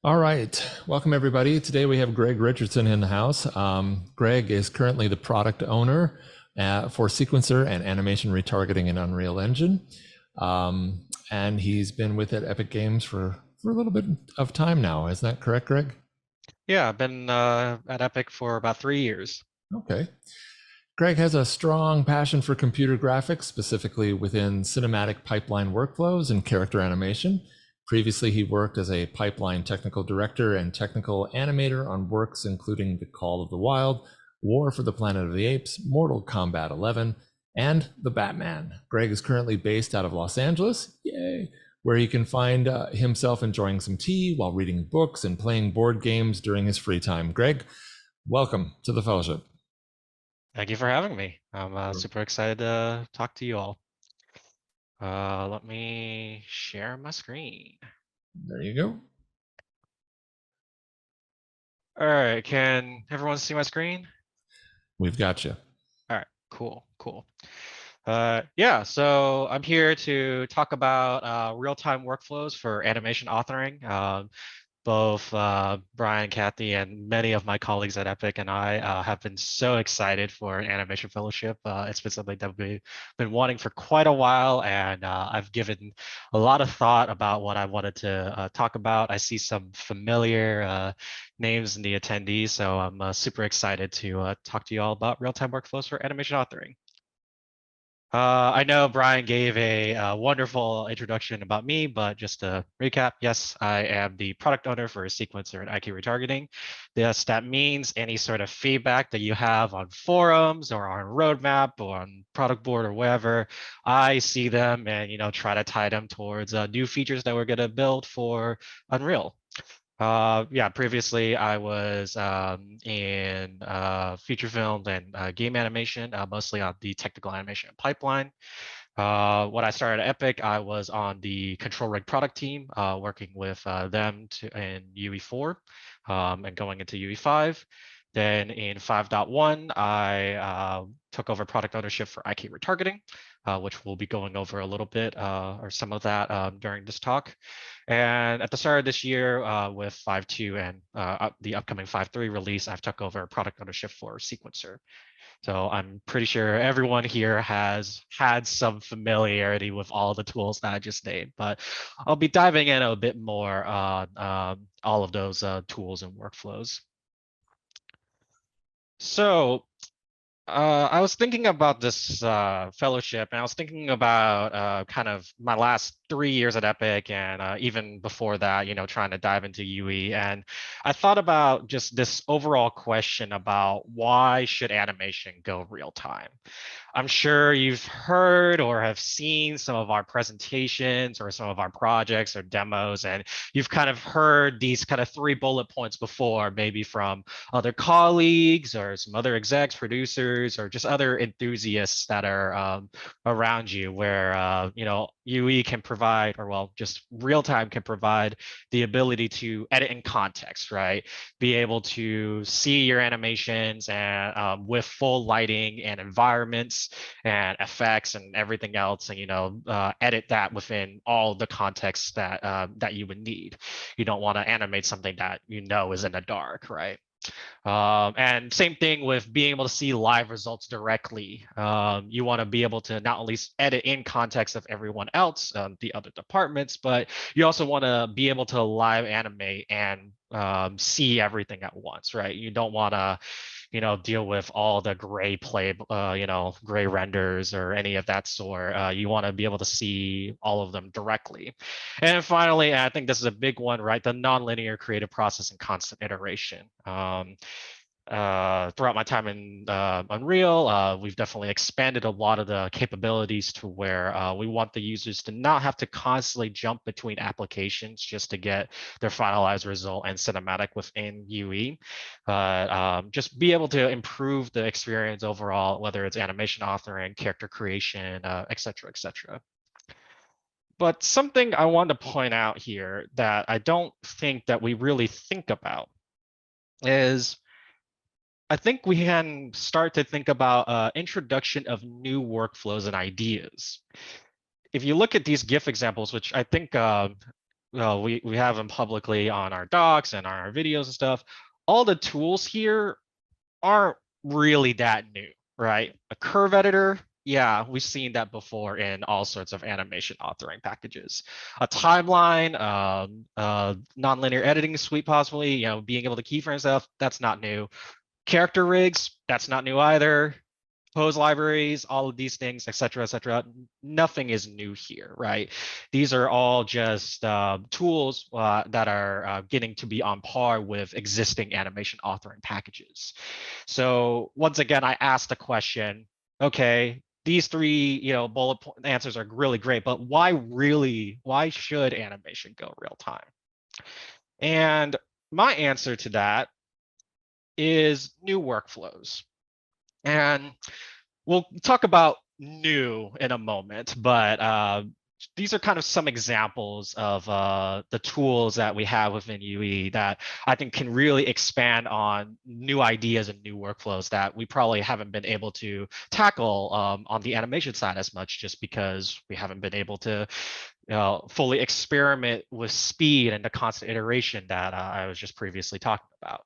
All right. Welcome, everybody. Today we have Greg Richardson in the house. Greg is currently the product owner for Sequencer and animation retargeting in Unreal Engine. And he's been with at Epic Games for a little bit of time now. Isn't that correct, Greg? Yeah, I've been at Epic for about 3 years. Okay. Greg has a strong passion for computer graphics, specifically within cinematic pipeline workflows and character animation. Previously, he worked as a pipeline technical director and technical animator on works including The Call of the Wild, War for the Planet of the Apes, Mortal Kombat 11, and The Batman. Greg is currently based out of Los Angeles, yay, where he can find himself enjoying some tea while reading books and playing board games during his free time. Greg, welcome to the fellowship. Thank you for having me. I'm super excited to talk to you all. Let me share my screen. There you go. All right, can everyone see my screen? We've got you. All right, cool. Yeah, so I'm here to talk about real-time workflows for animation authoring. Both Brian, Kathy, and many of my colleagues at Epic and I have been so excited for an animation fellowship. It's been something that we've been wanting for quite a while, and I've given a lot of thought about what I wanted to talk about. I see some familiar names in the attendees, so I'm super excited to talk to you all about real-time workflows for animation authoring. I know Brian gave a wonderful introduction about me, but just to recap, yes, I am the product owner for Sequencer and IQ Retargeting. Yes, that means any sort of feedback that you have on forums or on roadmap or on product board or wherever, I see them and try to tie them towards new features that we're going to build for Unreal. Yeah, previously I was in feature film and game animation, mostly on the technical animation pipeline. When I started at Epic, I was on the control rig product team, working with them in UE4 and going into UE5. Then in 5.1, I took over product ownership for IK retargeting, which we'll be going over a little bit or some of that during this talk. And at the start of this year, with 5.2 and the upcoming 5.3 release, I've took over product ownership for Sequencer. So I'm pretty sure everyone here has had some familiarity with all the tools that I just named, but I'll be diving in a bit more on all of those tools and workflows. So I was thinking about this fellowship, and I was thinking about kind of my last 3 years at Epic, and even before that, trying to dive into UE. And I thought about just this overall question about why should animation go real time? I'm sure you've heard or have seen some of our presentations or some of our projects or demos, and you've kind of heard these kind of 3 bullet points before, maybe from other colleagues or some other execs, producers, or just other enthusiasts that are around you, where UE can provide, or well, just real time can provide the ability to edit in context, right? Be able to see your animations and with full lighting and environments and effects and everything else, and edit that within all the context that you would need. You don't want to animate something that is in the dark, right? And same thing with being able to see live results directly. You want to be able to not only edit in context of everyone else, the other departments, but you also want to be able to live animate and see everything at once, right? You don't want to deal with all the gray gray renders or any of that sort. You want to be able to see all of them directly. And finally, I think this is a big one, right? The nonlinear creative process and constant iteration. Throughout my time in Unreal, we've definitely expanded a lot of the capabilities to where we want the users to not have to constantly jump between applications just to get their finalized result and cinematic within UE. Just be able to improve the experience overall, whether it's animation authoring, character creation, et cetera, et cetera. But something I want to point out here that I don't think that we really think about is I think we can start to think about introduction of new workflows and ideas. If you look at these GIF examples, which I think well, we have them publicly on our docs and on our videos and stuff. All the tools here aren't really that new, right? A curve editor, yeah, we've seen that before in all sorts of animation authoring packages. A timeline, nonlinear editing suite, possibly, being able to keyframe stuff, that's not new. Character rigs, that's not new either. Pose libraries, all of these things, et cetera, et cetera. Nothing is new here, right? These are all just tools that are getting to be on par with existing animation authoring packages. So once again, I asked the question, okay, these three, bullet point answers are really great, but why should animation go real time? And my answer to that is new workflows. And we'll talk about new in a moment, but these are kind of some examples of the tools that we have within UE that I think can really expand on new ideas and new workflows that we probably haven't been able to tackle on the animation side as much, just because we haven't been able to fully experiment with speed and the constant iteration that I was just previously talking about.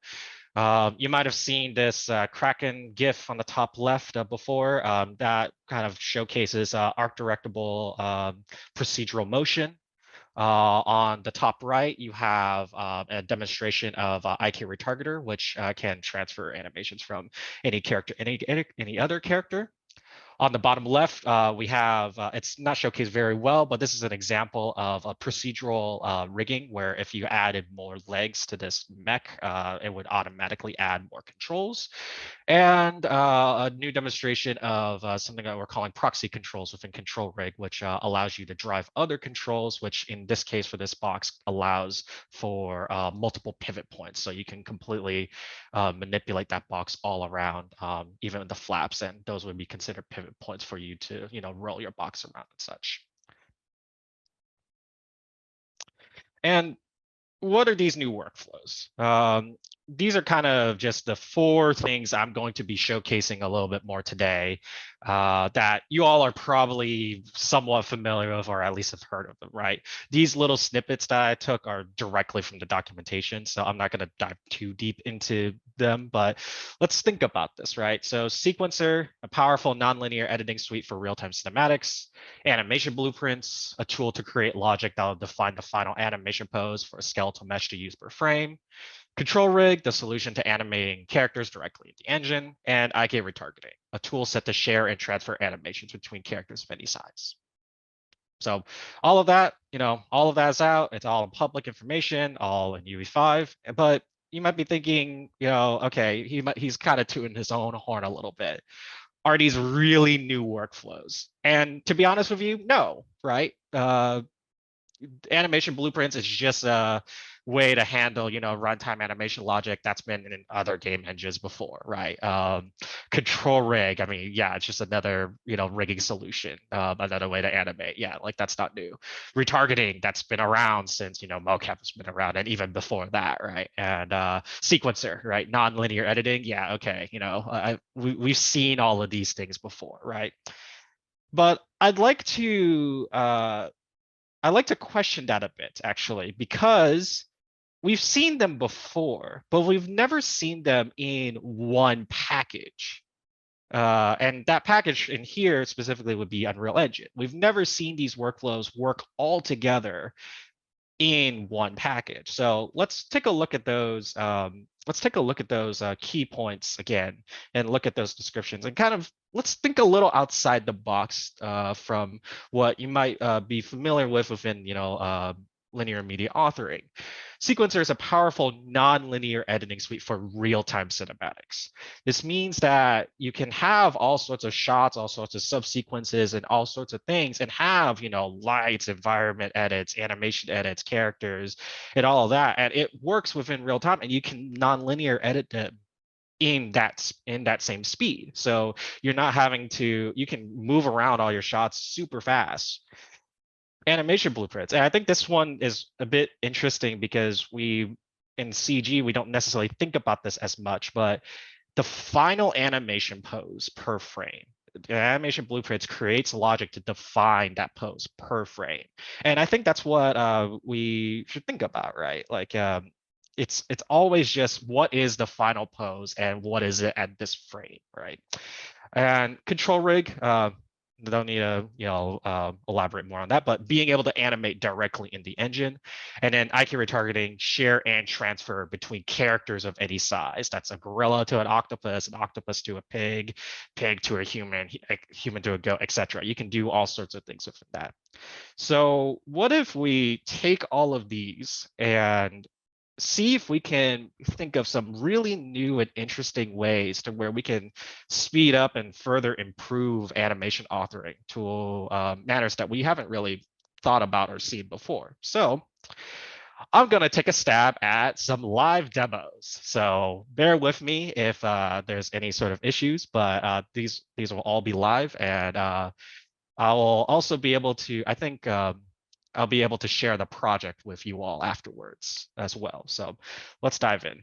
You might have seen this Kraken GIF on the top left before. That kind of showcases arc directable procedural motion. On the top right, you have a demonstration of IK Retargeter, which can transfer animations from any character, any other character. On the bottom left, we have, it's not showcased very well, but this is an example of a procedural rigging where if you added more legs to this mech, it would automatically add more controls. And a new demonstration of something that we're calling proxy controls within control rig, which allows you to drive other controls, which in this case for this box allows for multiple pivot points. So you can completely manipulate that box all around, even the flaps, and those would be considered pivot points for you to, roll your box around and such. And what are these new workflows? These are kind of just the 4 things I'm going to be showcasing a little bit more today that you all are probably somewhat familiar with, or at least have heard of them, right? These little snippets that I took are directly from the documentation, so I'm not going to dive too deep into them, but let's think about this, right? So Sequencer, a powerful nonlinear editing suite for real-time cinematics. Animation blueprints, a tool to create logic that will define the final animation pose for a skeletal mesh to use per frame. Control rig, the solution to animating characters directly in the engine. And IK retargeting, a tool set to share and transfer animations between characters of any size. So all of that, all of that is out. It's all in public information, all in UE5. But you might be thinking, okay, he's kind of tooting his own horn a little bit. Are these really new workflows? And to be honest with you, no, right? Animation blueprints is just a way to handle, runtime animation logic that's been in other game engines before, right? Control rig, I mean, yeah, it's just another, rigging solution, another way to animate. Yeah, like that's not new. Retargeting, that's been around since, mocap has been around, and even before that, right? And sequencer, right? Non-linear editing, yeah, okay, we've seen all of these things before, right? But I'd like to question that a bit, actually, because we've seen them before, but we've never seen them in one package. And that package in here specifically would be Unreal Engine. We've never seen these workflows work all together in one package. So let's take a look at those. Let's take a look at those key points again, and look at those descriptions, and kind of let's think a little outside the box from what you might be familiar with within, linear media authoring. Sequencer is a powerful non-linear editing suite for real-time cinematics. This means that you can have all sorts of shots, all sorts of subsequences, and all sorts of things, and have, lights, environment edits, animation edits, characters, and all of that. And it works within real time, and you can non-linear edit them in that same speed. So you're not having to, you can move around all your shots super fast. Animation blueprints. And I think this one is a bit interesting because in CG, we don't necessarily think about this as much, but the final animation pose per frame, animation blueprints creates logic to define that pose per frame. And I think that's what we should think about, right? Like it's always just what is the final pose and what is it at this frame, right? And control rig, don't need to elaborate more on that, but being able to animate directly in the engine, and then IQ retargeting, share and transfer between characters of any size. That's a gorilla to an octopus to a pig, pig to a human to a goat, etc. You can do all sorts of things with that. So what if we take all of these and see if we can think of some really new and interesting ways to where we can speed up and further improve animation authoring to manners that we haven't really thought about or seen before. So I'm going to take a stab at some live demos. So bear with me if there's any sort of issues, but these will all be live, and I will also be able to, I think, I'll be able to share the project with you all afterwards as well. So let's dive in.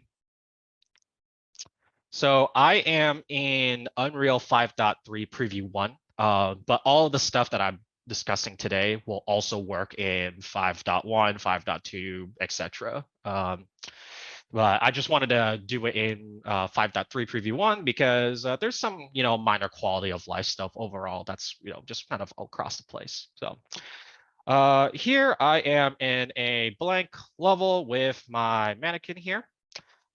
So I am in Unreal 5.3 Preview 1, but all of the stuff that I'm discussing today will also work in 5.1, 5.2, etc. But I just wanted to do it in 5.3 Preview 1 because there's some, minor quality of life stuff overall that's, just kind of across the place. So here I am in a blank level with my mannequin here.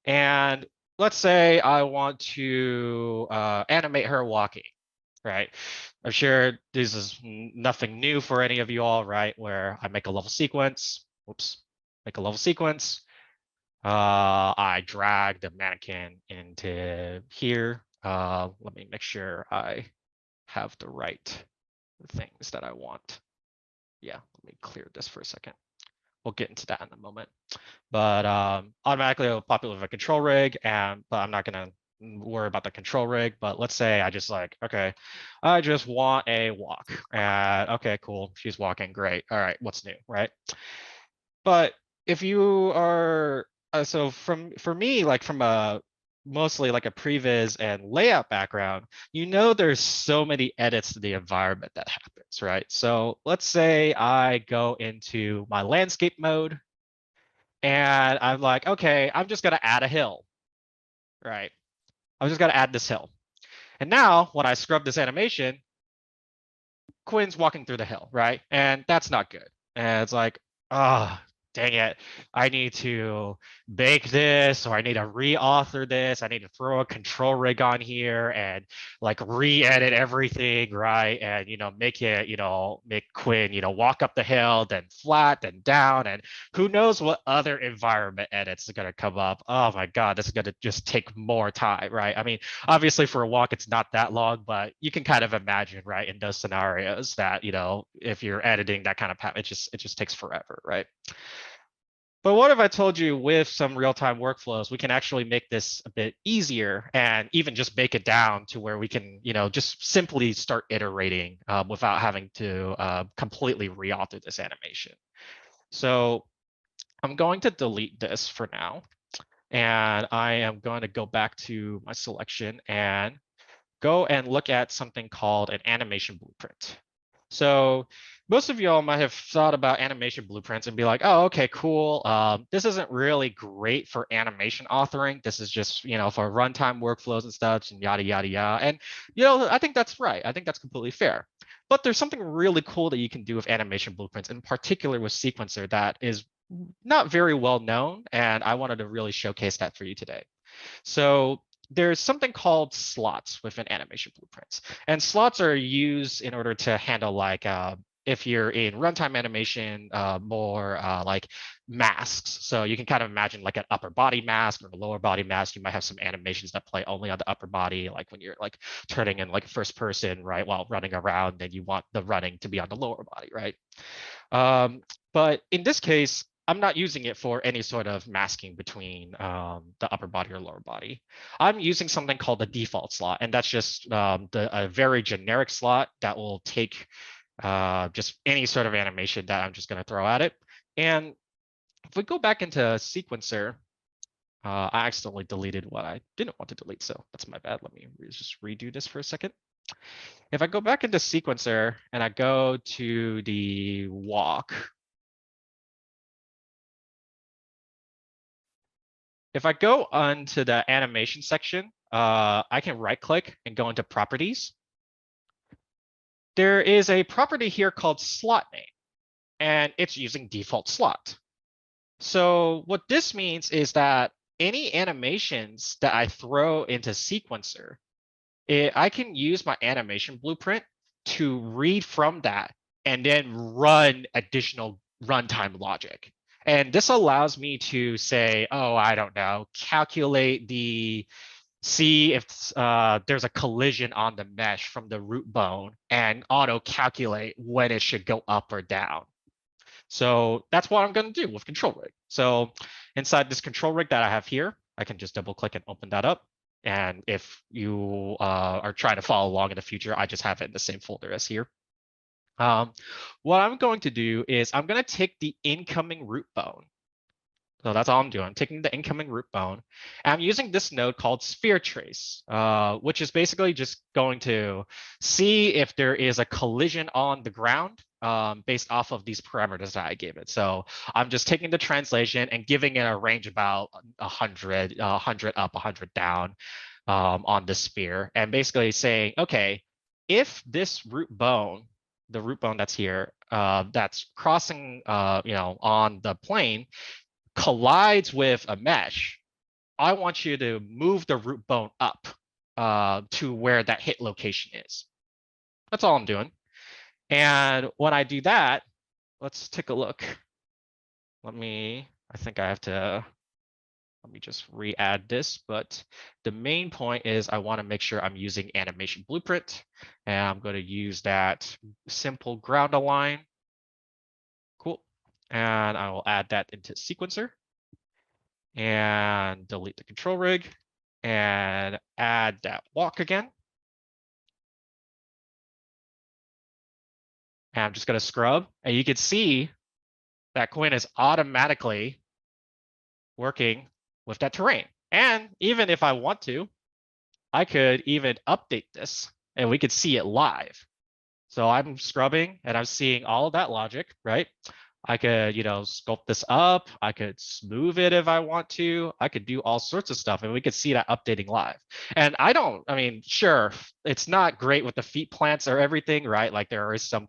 And let's say I want to animate her walking, right? I'm sure this is nothing new for any of you all, right? Where I make a level sequence, make a level sequence. I drag the mannequin into here. Let me make sure I have the right things that I want. Yeah, let me clear this for a second. We'll get into that in a moment. But automatically it'll populate with a control rig, but I'm not gonna worry about the control rig. But let's say I just okay, I just want a walk. And okay, cool, she's walking, great. All right, what's new, right? But if you are so for me, like from a mostly like a previs and layout background, there's so many edits to the environment that happens, right? So let's say I go into my landscape mode and I'm like, okay, I'm just gonna add a hill, right? I'm just gonna add this hill. And now when I scrub this animation, Quinn's walking through the hill, right? And that's not good. And it's like, ah, dang it. I need to bake this, or I need to re-author this. I need to throw a control rig on here and like re-edit everything, right? And make it, make Quinn, walk up the hill, then flat, then down, and who knows what other environment edits are gonna come up. Oh my God, this is gonna just take more time, right? I mean, obviously for a walk it's not that long, but you can kind of imagine, right, in those scenarios that if you're editing that kind of path, it just takes forever, right? But what if I told you with some real-time workflows we can actually make this a bit easier and even just bake it down to where we can just simply start iterating without having to completely re-author this animation. So I'm going to delete this for now, and I am going to go back to my selection and go and look at something called an animation blueprint. So most of y'all might have thought about animation blueprints and be like, oh, okay, cool. This isn't really great for animation authoring. This is just, for runtime workflows and stuff and yada, yada, yada. And, I think that's right. I think that's completely fair. But there's something really cool that you can do with animation blueprints, in particular with Sequencer, that is not very well known. And I wanted to really showcase that for you today. So there's something called slots within animation blueprints, and slots are used in order to handle like if you're in runtime animation, more like masks. So you can kind of imagine like an upper body mask or a lower body mask. You might have some animations that play only on the upper body, like when you're like turning in like first person, right, while running around, then you want the running to be on the lower body, right? But in this case, I'm not using it for any sort of masking between the upper body or lower body. I'm using something called the default slot, and that's just a very generic slot that will take just any sort of animation that I'm just going to throw at it. And if we go back into Sequencer, I accidentally deleted what I didn't want to delete, so that's my bad. Let me just redo this for a second. If I go back into sequencer and I go to the walk, if I go onto the animation section, I can right click and go into properties. There is a property here called slot name, and it's using default slot. So what this means is that any animations that I throw into sequencer, I can use my animation blueprint to read from that and then run additional runtime logic. And this allows me to say, oh, I don't know, see if there's a collision on the mesh from the root bone and auto calculate when it should go up or down. So that's what I'm going to do with control rig. So inside this control rig that I have here, I can just double click and open that up. And if you are trying to follow along in the future, I just have it in the same folder as here. What I'm going to do is I'm going to take the incoming root bone. So that's all I'm doing. I'm taking the incoming root bone. And I'm using this node called sphere trace, which is basically just going to see if there is a collision on the ground based off of these parameters that I gave it. So I'm just taking the translation and giving it a range about 100 up, 100 down on the sphere, and basically saying, okay, if this root bone, the root bone that's here, that's crossing, on the plane, collides with a mesh, I want you to move the root bone up to where that hit location is. That's all I'm doing. And when I do that, let's take a look. I think I have to, let me just re-add this, but the main point is I want to make sure I'm using animation blueprint, and I'm going to use that simple ground align. Cool. And I will add that into sequencer and delete the control rig and add that walk again. And I'm just going to scrub, and you can see that Quinn is automatically working with that terrain. And even if I want to, I could even update this and we could see it live. So I'm scrubbing and I'm seeing all of that logic, right? I could, sculpt this up. I could smooth it if I want to. I could do all sorts of stuff, and we could see that updating live. And sure, it's not great with the feet plants or everything, right? Like there is some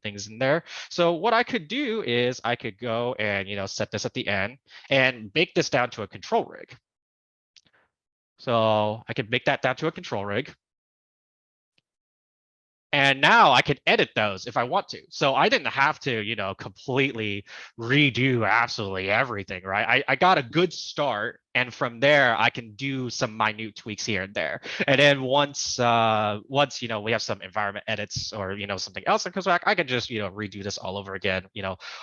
things in there. So what I could do is I could go and, set this at the end and bake this down to a control rig. So I could make that down to a control rig. And now I can edit those if I want to. So I didn't have to, completely redo absolutely everything, right? I got a good start. And from there, I can do some minute tweaks here and there. And then once we have some environment edits or, something else that comes back, I can just, redo this all over again,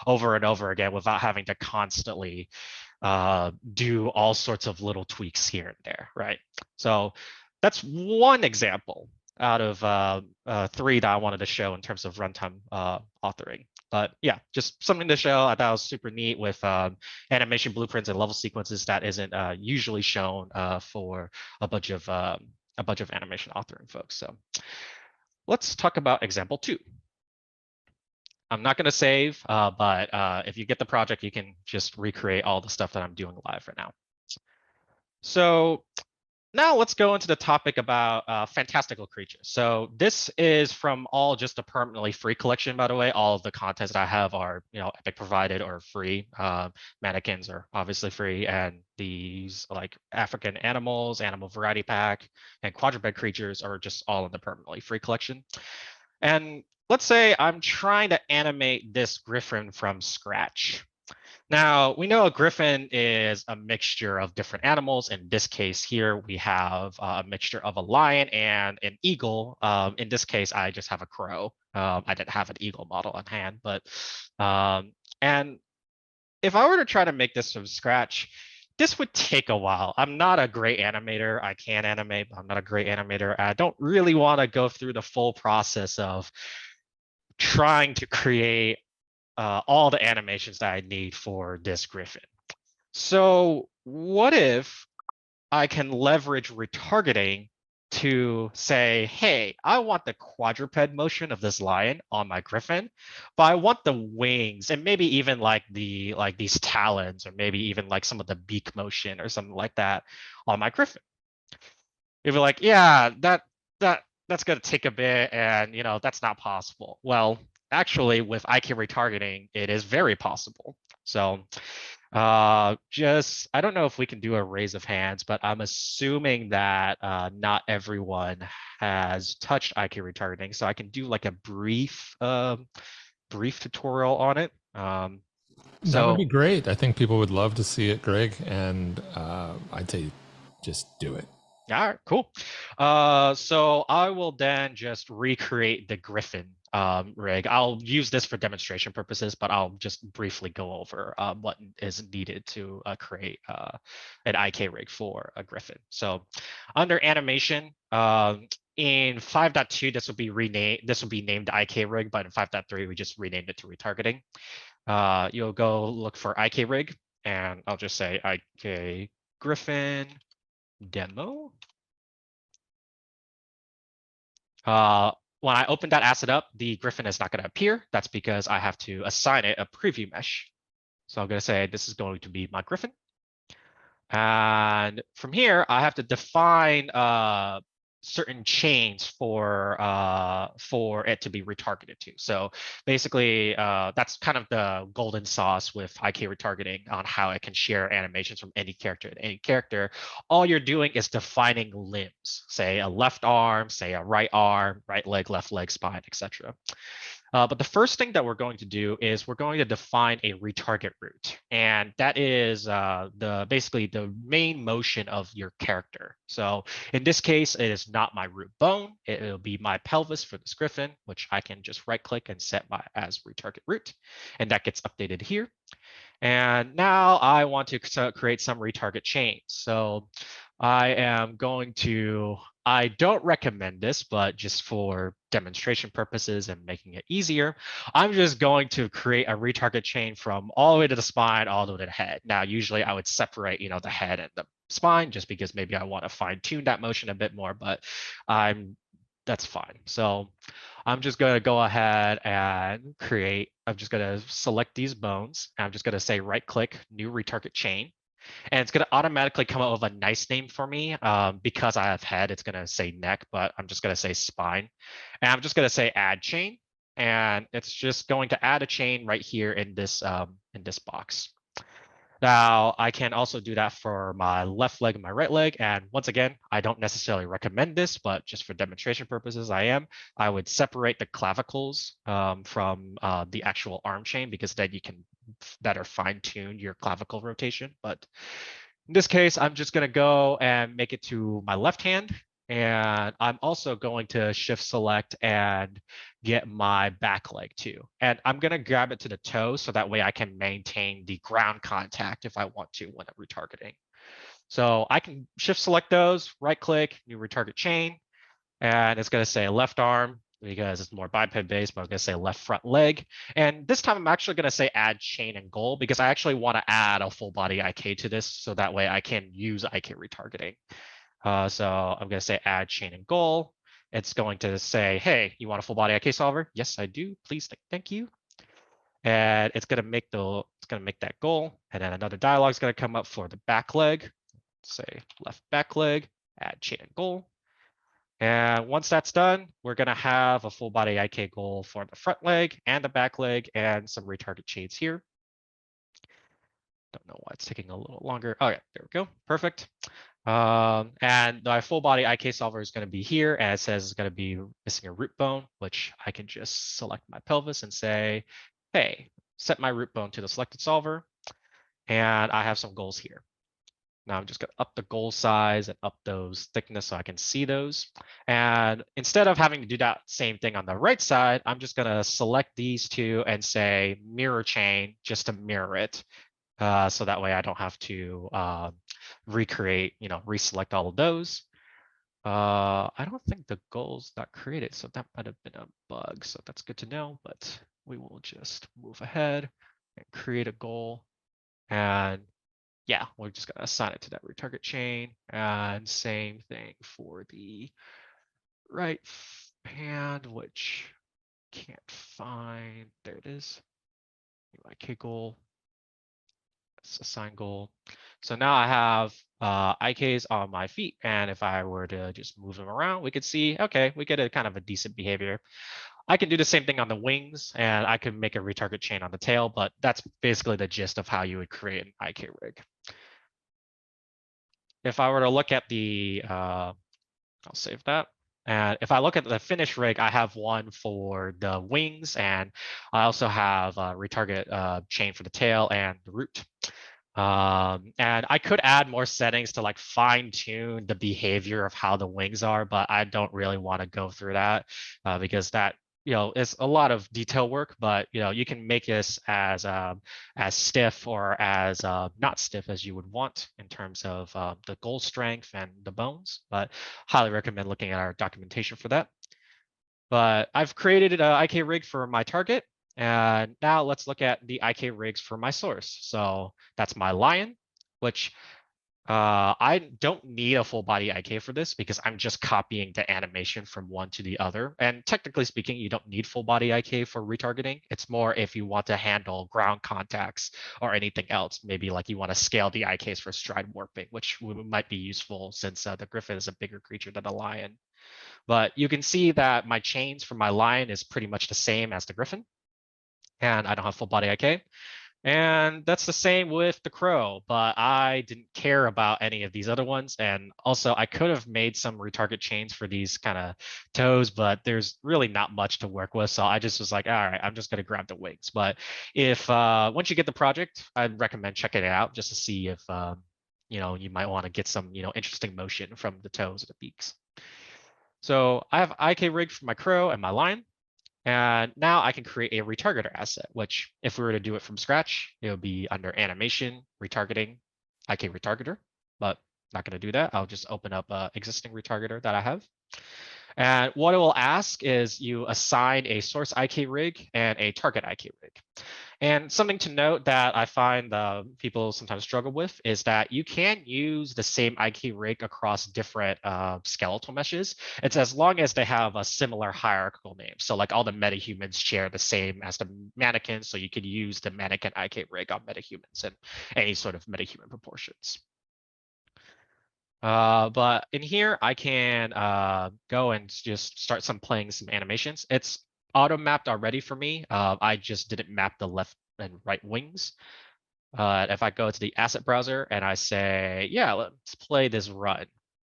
over and over again without having to constantly do all sorts of little tweaks here and there, right? So that's one example out of 3 that I wanted to show in terms of runtime authoring. But yeah, just something to show. I thought it was super neat with animation blueprints and level sequences that isn't usually shown for a bunch of animation authoring folks. So let's talk about example 2. I'm not going to save, but if you get the project, you can just recreate all the stuff that I'm doing live right now. So now let's go into the topic about fantastical creatures. So this is from all just a permanently free collection, by the way. All of the contents that I have are, Epic provided or free. Mannequins are obviously free, and these like African animals, animal variety pack, and quadruped creatures are just all in the permanently free collection. And let's say I'm trying to animate this griffin from scratch. Now, we know a griffin is a mixture of different animals. In this case here, we have a mixture of a lion and an eagle. In this case, I just have a crow. I didn't have an eagle model on hand, but and if I were to try to make this from scratch, this would take a while. I'm not a great animator. I can animate, but I'm not a great animator. I don't really want to go through the full process of trying to create all the animations that I need for this griffin. So what if I can leverage retargeting to say, hey, I want the quadruped motion of this lion on my griffin, but I want the wings and maybe even like these talons, or maybe even like some of the beak motion or something like that on my griffin. If you're like, yeah, that's gonna take a bit, and that's not possible. Well, actually, with IK retargeting, it is very possible. So just I don't know if we can do a raise of hands, but I'm assuming that not everyone has touched IK retargeting, so I can do like a brief tutorial on it. That would be So great. I think people would love to see it, Greg, and I'd say just do it. all right, cool. So I will then just recreate the Griffin rig. I'll use this for demonstration purposes, but I'll just briefly go over what is needed to create an IK rig for a Griffin. So under animation, in 5.2, this will be renamed. This will be named IK rig, but in 5.3, we just renamed it to retargeting. You'll go look for IK rig, and I'll just say IK Griffin demo. When I open that asset up, the Griffin is not going to appear. That's because I have to assign it a preview mesh. So I'm going to say this is going to be my Griffin. And from here, I have to define certain chains for it to be retargeted to. So basically, that's kind of the golden sauce with IK retargeting on how it can share animations from any character to any character. All you're doing is defining limbs, say a left arm, say a right arm, right leg, left leg, spine, etc. But the first thing that we're going to do is we're going to define a retarget route. And that is basically the main motion of your character. So in this case, it is not my root bone. It will be my pelvis for this griffin, which I can just right click and set as retarget route. And that gets updated here. And now I want to create some retarget chains. So I am going to, I don't recommend this, but just for demonstration purposes and making it easier, I'm just going to create a retarget chain from all the way to the spine, all the way to the head. Now, usually I would separate, the head and the spine just because maybe I want to fine tune that motion a bit more, but that's fine. So I'm just going to go ahead and I'm just going to select these bones. And I'm just going to say right click, new retarget chain. And it's going to automatically come up with a nice name for me. Because I have head, it's going to say neck, but I'm just going to say spine. And I'm just going to say add chain. And it's just going to add a chain right here in this box. Now, I can also do that for my left leg and my right leg. And once again, I don't necessarily recommend this, but just for demonstration purposes, I would separate the clavicles from the actual arm chain, because then you can better fine tune your clavicle rotation. But in this case, I'm just going to go and make it to my left hand. And I'm also going to shift select and get my back leg too. And I'm going to grab it to the toe so that way I can maintain the ground contact if I want to when I'm retargeting. So I can shift select those, right click, new retarget chain, and it's going to say left arm because it's more biped based, but I'm going to say left front leg. And this time I'm actually going to say add chain and goal because I actually want to add a full body IK to this so that way I can use IK retargeting. So I'm going to say add chain and goal. It's going to say, hey, you want a full body IK solver? Yes, I do. Please, thank you. And it's going to make that goal. And then another dialog is going to come up for the back leg. Say left back leg, add chain and goal. And once that's done, we're going to have a full body IK goal for the front leg and the back leg and some retarget chains here. Don't know why it's taking a little longer. Oh, yeah, there we go. Perfect. And my full body IK solver is going to be here, and it says it's going to be missing a root bone, which I can just select my pelvis and say, hey, set my root bone to the selected solver. And I have some goals here. Now I'm just going to up the goal size and up those thickness so I can see those. And instead of having to do that same thing on the right side, I'm just going to select these two and say mirror chain just to mirror it. So that way I don't have to recreate, reselect all of those. I don't think the goal's not created, so that might have been a bug. So that's good to know, but we will just move ahead and create a goal. And yeah, we're just gonna assign it to that retarget chain, and same thing for the right hand, which can't find. There it is. IK goal. Let's assign goal. So now I have IKs on my feet, and if I were to just move them around, we could see, okay, we get a kind of a decent behavior. I can do the same thing on the wings, and I can make a retarget chain on the tail, but that's basically the gist of how you would create an IK rig. If I were to look at the, I'll save that. And if I look at the finish rig, I have one for the wings, and I also have a retarget chain for the tail and the root. And I could add more settings to like fine tune the behavior of how the wings are, but I don't really want to go through that because that, is a lot of detail work. But you can make this as stiff or as not stiff as you would want in terms of the goal strength and the bones. But highly recommend looking at our documentation for that. But I've created an IK rig for my target. And now let's look at the IK rigs for my source. So that's my lion, which I don't need a full body IK for this because I'm just copying the animation from one to the other. And technically speaking, you don't need full body IK for retargeting. It's more if you want to handle ground contacts or anything else. Maybe like you want to scale the IKs for stride warping, which might be useful since the griffin is a bigger creature than the lion. But you can see that my chains for my lion is pretty much the same as the griffin. And I don't have full body IK. And that's the same with the crow, but I didn't care about any of these other ones. And also I could have made some retarget chains for these kind of toes, but there's really not much to work with. So I just was like, all right, I'm just going to grab the wings. But if once you get the project, I'd recommend checking it out just to see if, you might want to get some, interesting motion from the toes or the beaks. So I have IK rig for my crow and my lion. And now I can create a retargeter asset, which if we were to do it from scratch, it would be under animation, retargeting, IK retargeter, but not going to do that. I'll just open up an existing retargeter that I have. And what it will ask is you assign a source IK rig and a target IK rig. And something to note that I find people sometimes struggle with is that you can use the same IK rig across different skeletal meshes. It's as long as they have a similar hierarchical name. So like all the metahumans share the same as the mannequins. So you could use the mannequin IK rig on metahumans and any sort of metahuman proportions. But in here, I can go and just start playing some animations. It's auto mapped already for me. I just didn't map the left and right wings. If I go to the asset browser and I say, yeah, let's play this run,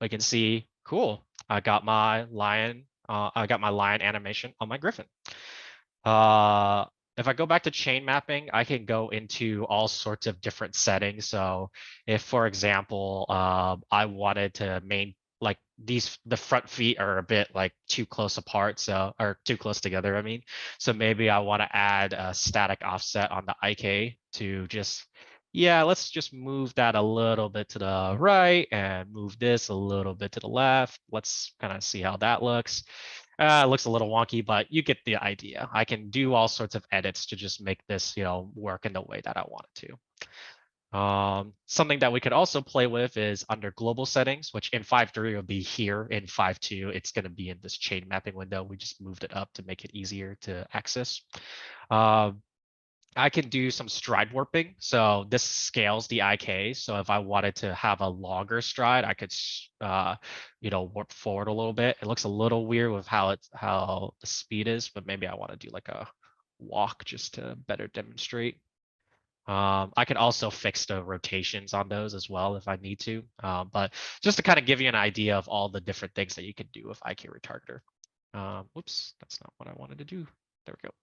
we can see, cool. I got my lion. I got my lion animation on my griffin. If I go back to chain mapping, I can go into all sorts of different settings. So if, for example, I wanted to like the front feet are a bit like too close apart, or too close together, I mean. So maybe I want to add a static offset on the IK to just, yeah, let's just move that a little bit to the right and move this a little bit to the left. Let's kind of see how that looks. It looks a little wonky, but you get the idea. I can do all sorts of edits to just make this, work in the way that I want it to. Something that we could also play with is under global settings, which in 5.3 will be here. In 5.2, it's going to be in this chain mapping window. We just moved it up to make it easier to access. I can do some stride warping. So this scales the IK. So if I wanted to have a longer stride, I could, warp forward a little bit. It looks a little weird with how the speed is, but maybe I want to do like a walk just to better demonstrate. I can also fix the rotations on those as well if I need to. But just to kind of give you an idea of all the different things that you can do with IK retargeter. Whoops, that's not what I wanted to do. There we go.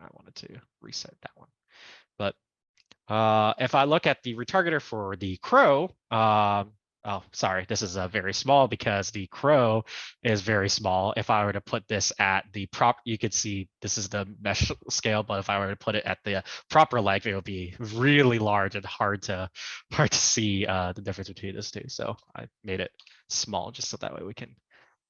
I wanted to reset that one. But if I look at the retargeter for the crow, oh, sorry, this is very small because the crow is very small. If I were to put this at the prop, you could see this is the mesh scale, but if I were to put it at the proper length, it would be really large and hard to see the difference between those two. So I made it small just so that way we can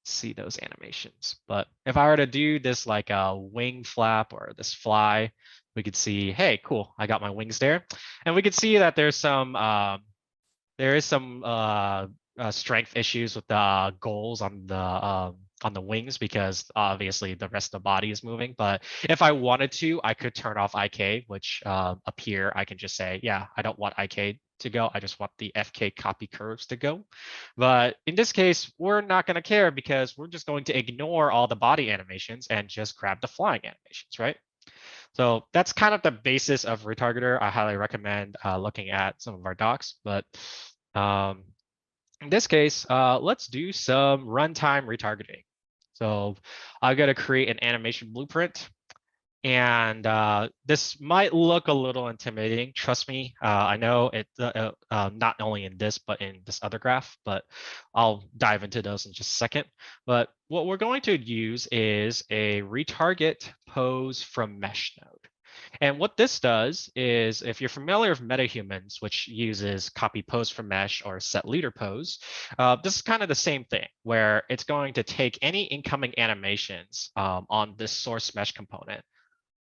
see those animations. But if I were to do this like a wing flap or this fly, we could see, hey, cool, I got my wings there. And we could see that there's some there is some strength issues with the goals on the wings because obviously the rest of the body is moving. But if I wanted to, I could turn off IK, which up here I can just say, yeah, I don't want IK to go. I just want the FK copy curves to go. But in this case, we're not going to care because we're just going to ignore all the body animations and just grab the flying animations, right? So that's kind of the basis of retargeter. I highly recommend looking at some of our docs. But um, in this case, let's do some runtime retargeting. So I've got to create an animation blueprint. And this might look a little intimidating. Trust me, I know it not only in this, but in this other graph, but I'll dive into those in just a second. But what we're going to use is a retarget pose from mesh node. And what this does is, if you're familiar with MetaHumans, which uses copy pose from mesh or set leader pose, this is kind of the same thing, where it's going to take any incoming animations on this source mesh component,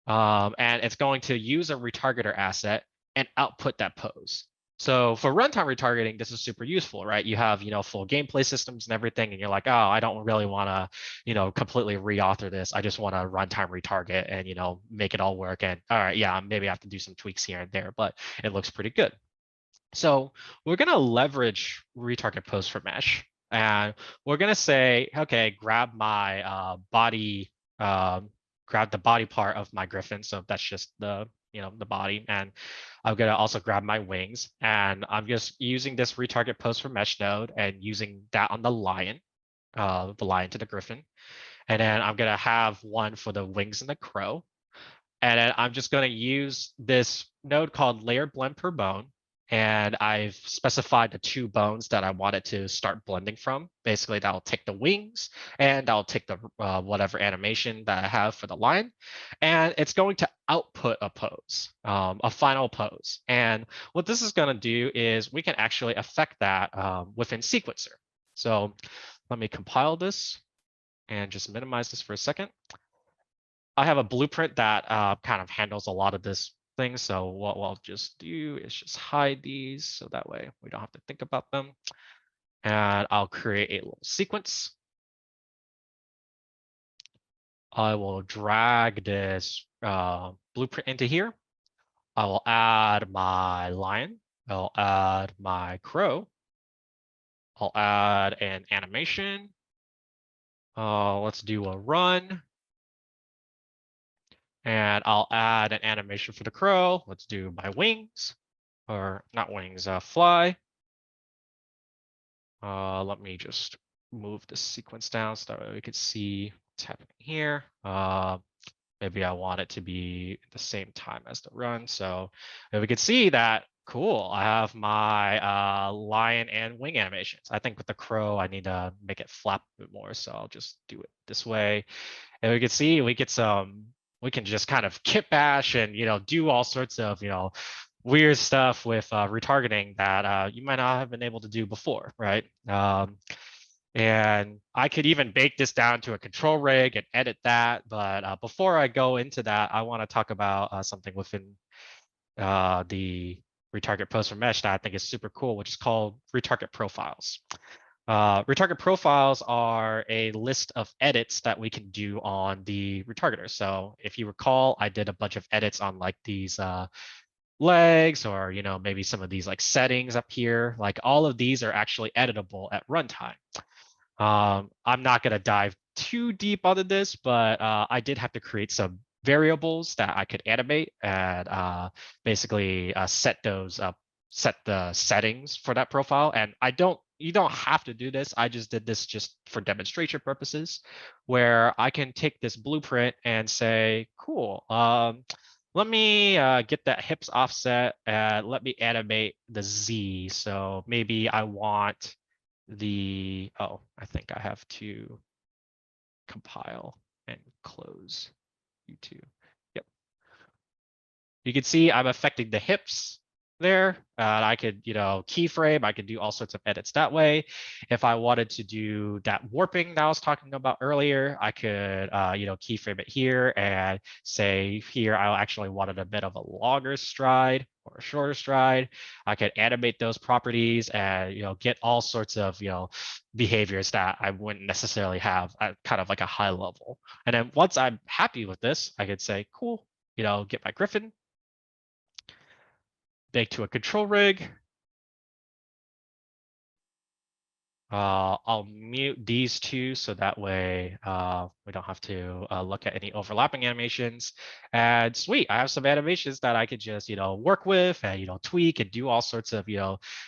and it's going to use a retargeter asset and output that pose. So for runtime retargeting, this is super useful, right? You have, full gameplay systems and everything, and you're like, oh, I don't really want to, completely reauthor this. I just want to runtime retarget and, make it all work. And all right, yeah, maybe I have to do some tweaks here and there, but it looks pretty good. So we're going to leverage retarget pose for mesh, and we're going to say, okay, grab my body, grab the body part of my griffin. So that's just the body. And I'm going to also grab my wings, and I'm just using this retarget pose for mesh node and using that on the lion to the griffin. And then I'm going to have one for the wings and the crow. And then I'm just going to use this node called layer blend per bone. And I've specified the 2 bones that I want it to start blending from. Basically, that'll take the wings and I'll take the whatever animation that I have for the line. And it's going to output a pose, a final pose. And what this is going to do is we can actually affect that within sequencer. So let me compile this and just minimize this for a second. I have a blueprint that kind of handles a lot of this thing. So what we'll just do is just hide these so that way we don't have to think about them. And I'll create a little sequence. I will drag this blueprint into here. I will add my lion. I'll add my crow. I'll add an animation. Let's do a run. And I'll add an animation for the crow. Let's do my wings, or not wings, fly. Let me just move the sequence down so that we could see what's happening here. Maybe I want it to be the same time as the run. So we could see that, cool, I have my lion and wing animations. I think with the crow, I need to make it flap a bit more. So I'll just do it this way. And we can see we can just kind of kit bash and, do all sorts of, weird stuff with retargeting that you might not have been able to do before, right? And I could even bake this down to a control rig and edit that. But before I go into that, I want to talk about something within the retarget pose from mesh that I think is super cool, which is called retarget profiles. Retarget profiles are a list of edits that we can do on the retargeter. So if you recall, I did a bunch of edits on like these legs, or maybe some of these like settings up here. Like all of these are actually editable at runtime. I'm not going to dive too deep onto this, but I did have to create some variables that I could animate and basically set those up, set the settings for that profile. And you don't have to do this. I just did this just for demonstration purposes, where I can take this blueprint and say, cool, let me get that hips offset and let me animate the Z. So maybe I want I think I have to compile and close YouTube. Yep. You can see I'm affecting the hips there. I could, keyframe, I could do all sorts of edits that way. If I wanted to do that warping that I was talking about earlier, I could, keyframe it here and say here, I actually wanted a bit of a longer stride or a shorter stride. I could animate those properties and get all sorts of behaviors that I wouldn't necessarily have at kind of like a high level. And then once I'm happy with this, I could say, cool, get my Griffin, bake to a control rig. I'll mute these two so that way we don't have to look at any overlapping animations. And sweet, I have some animations that I could just work with and tweak and do all sorts of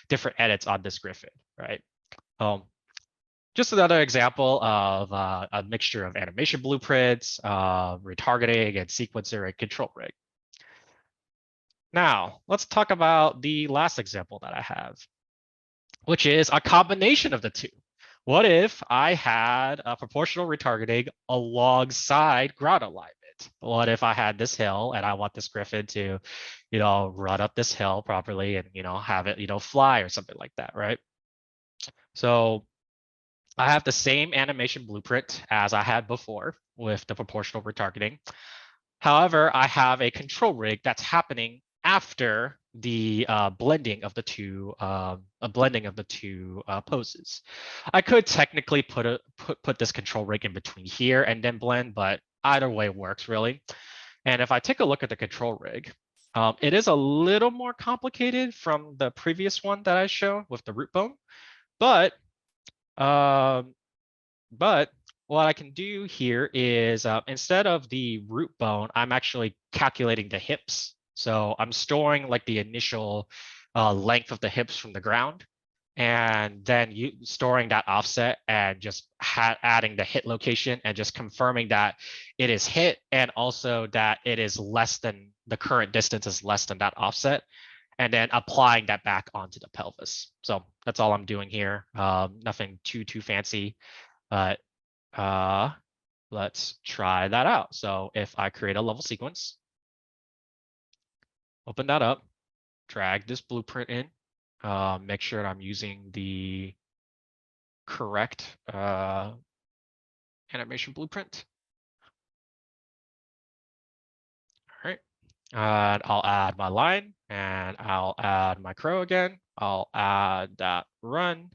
different edits on this Griffin, right? Just another example of a mixture of animation blueprints, retargeting, and sequencer and control rig. Now, let's talk about the last example that I have, which is a combination of the two. What if I had a proportional retargeting alongside ground alignment? What if I had this hill and I want this Griffin to, run up this hill properly and, have it, fly or something like that, right? So I have the same animation blueprint as I had before with the proportional retargeting. However, I have a control rig that's happening after the blending of the two poses. I could technically put this control rig in between here and then blend, but either way works really. And if I take a look at the control rig, it is a little more complicated from the previous one that I showed with the root bone, but what I can do here is instead of the root bone, I'm actually calculating the hips. So I'm storing like the initial length of the hips from the ground, and then storing that offset and just adding the hit location and just confirming that it is hit and also that it is less than the current distance is less than that offset, and then applying that back onto the pelvis. So that's all I'm doing here. Nothing too fancy, but let's try that out. So if I create a level sequence, open that up, drag this blueprint in, make sure that I'm using the correct animation blueprint. All right, and I'll add my line and I'll add my crow again. I'll add that run.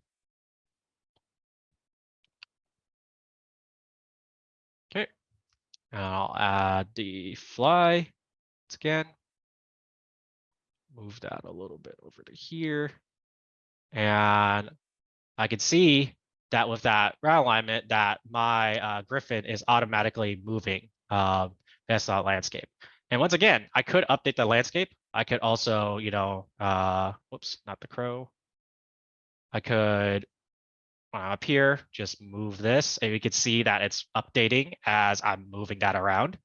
Okay, and I'll add the fly once again. Move that a little bit over to here. And I can see that with that route alignment that my Griffin is automatically moving based on landscape. And once again, I could update the landscape. I could also, whoops, not the crow. I could up here, just move this and we could see that it's updating as I'm moving that around.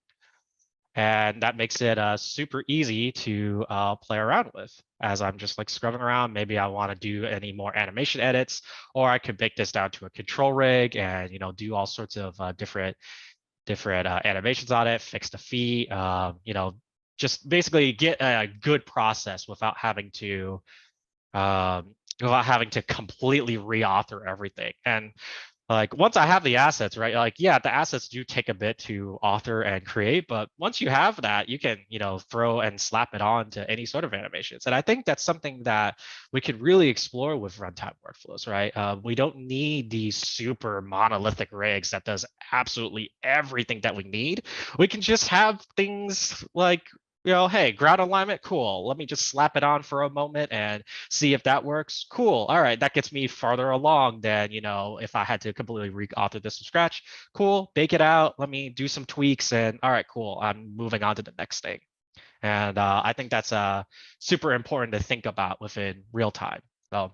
And that makes it super easy to play around with as I'm just like scrubbing around. Maybe I want to do any more animation edits, or I could bake this down to a control rig and do all sorts of different animations on it, fix the feet, just basically get a good process without having to completely reauthor everything. And like once I have the assets, right? Like, yeah, the assets do take a bit to author and create, but once you have that, you can, throw and slap it on to any sort of animations. And I think that's something that we could really explore with runtime workflows, right? We don't need these super monolithic rigs that does absolutely everything that we need. We can just have things like, hey, ground alignment, cool. Let me just slap it on for a moment and see if that works. Cool. All right, that gets me farther along than, if I had to completely re-author this from scratch. Cool, bake it out. Let me do some tweaks and all right, cool. I'm moving on to the next thing. And I think that's super important to think about within real time. So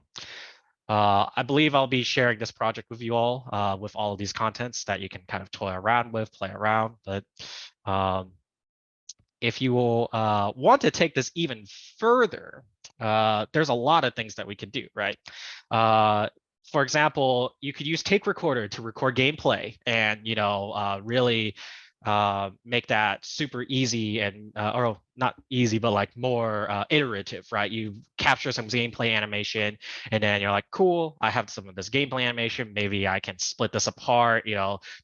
I believe I'll be sharing this project with you all with all of these contents that you can kind of toy around with, play around. But if you will want to take this even further, there's a lot of things that we can do, right? For example, you could use tape recorder to record gameplay and, really make that super easy and, or not easy, but like more iterative, right? You capture some gameplay animation, and then you're like, cool, I have some of this gameplay animation. Maybe I can split this apart,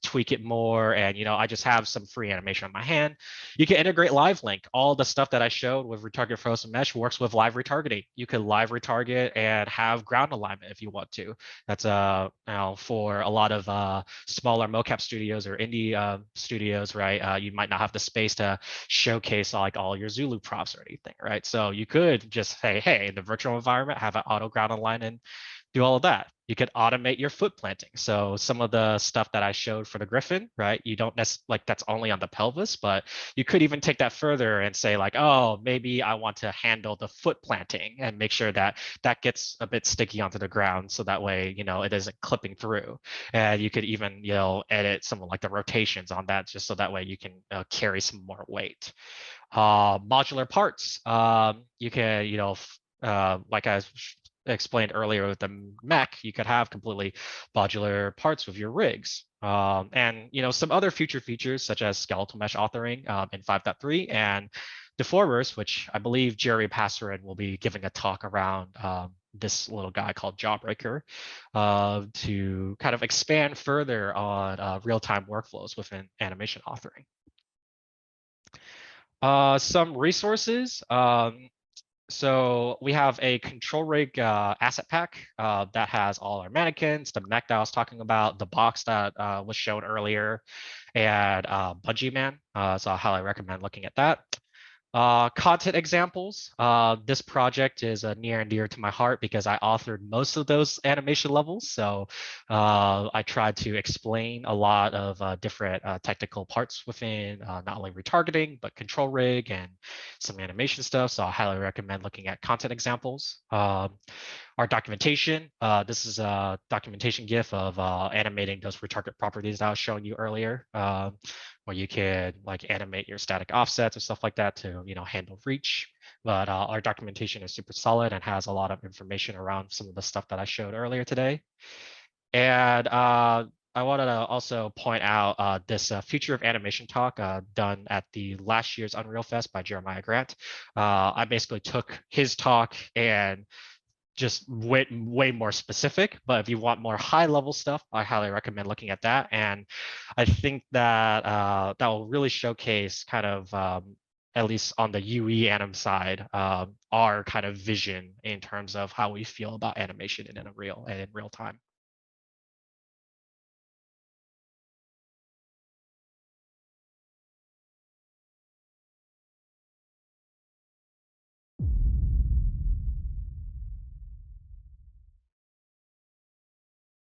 tweak it more, and I just have some free animation on my hand. You can integrate live link. All the stuff that I showed with retarget frozen mesh works with live retargeting. You could live retarget and have ground alignment if you want to. That's for a lot of smaller mocap studios or indie studios, right? You might not have the space to showcase like all your Zulu props or anything, right? So you could just say, hey, in the virtual environment, have an auto ground align and do all of that. You could automate your foot planting. So some of the stuff that I showed for the Griffin, right? You don't necessarily like that's only on the pelvis, but you could even take that further and say like, oh, maybe I want to handle the foot planting and make sure that that gets a bit sticky onto the ground. So that way, it isn't clipping through. And you could even, edit some of like the rotations on that just so that way you can carry some more weight. Modular parts, you can, like I explained earlier with the mech, you could have completely modular parts with your rigs. And some other future features such as skeletal mesh authoring in 5.3 and deformers, which I believe Jerry Passerin will be giving a talk around this little guy called Jawbreaker to kind of expand further on real-time workflows within animation authoring. Some resources. So we have a control rig asset pack that has all our mannequins, the mech that I was talking about, the box that was shown earlier, and Bungee Man. So I highly recommend looking at that. Content examples. This project is near and dear to my heart because I authored most of those animation levels. So I tried to explain a lot of different technical parts within not only retargeting, but control rig and some animation stuff. So I highly recommend looking at content examples. Our documentation. This is a documentation GIF of animating those retarget properties that I was showing you earlier, where you can like animate your static offsets or stuff like that to handle reach. But our documentation is super solid and has a lot of information around some of the stuff that I showed earlier today. And I wanted to also point out this Future of Animation talk done at the last year's Unreal Fest by Jeremiah Grant. I basically took his talk and just way more specific, but if you want more high level stuff, I highly recommend looking at that. And I think that that will really showcase kind of at least on the UE anim side, our kind of vision in terms of how we feel about animation in Unreal and in real time.